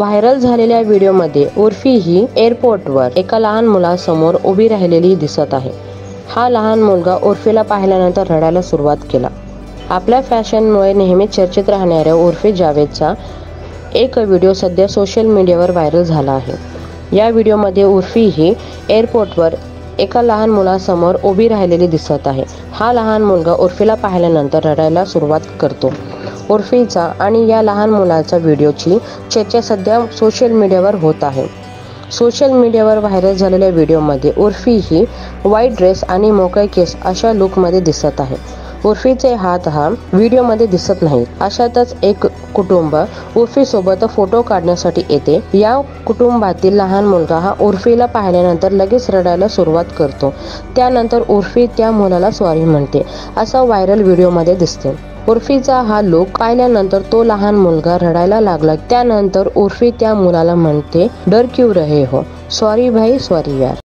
Viral झालेल्या व्हिडिओमध्ये उर्फी ही एअरपोर्टवर एका लहान मुलासमोर उभी राहिलेली दिसत आहे। हा लहान मुलगा उर्फीला पाहिल्यानंतर रडायला सुरुवात केला। आपल्या फॅशनमुळे नेहमी चर्चेत राहणाऱ्या उर्फी जावेदचा एक व्हिडिओ सध्या सोशल मीडियावर व्हायरल झाला आहे। या व्हिडिओमध्ये उर्फी ही एअरपोर्टवर एका लहान मुलासमोर उभी राहिलेली दिसत आहे। हा लहान मुलगा उर्फीला पाहिल्यानंतर रडायला सुरुवात करतो। उर्फीचा आणि या लहान मुलाच्या व्हिडिओची चर्चा सध्या सोशल मीडियावर होत आहे। सोशल मीडियावर व्हायरल झालेल्या व्हिडिओमध्ये उर्फी ही व्हाईट ड्रेस आणि मोकळे केस अशा लुकमध्ये दिसत आहे। उर्फीचे हात व्हिडिओमध्ये दिसत नाहीत। अशातच एक कुटुंब उर्फीसोबत फोटो काढण्यासाठी येते। या कुटुंबातील लहान मुलगा हा उर्फीला पाहिल्यानंतर लगेच रडायला सुरुवात करतो। त्यानंतर उर्फी त्या मुलाला सॉरी म्हणते, असं व्हायरल व्हिडिओमध्ये दिसते। उर्फीचा हा लुक पाहिल्यानंतर तो लहान मुलगा रडायला लागला। त्यानंतर उर्फी त्या मुलाला म्हणते, डर क्यों रहे हो, सॉरी भाई, सॉरी यार।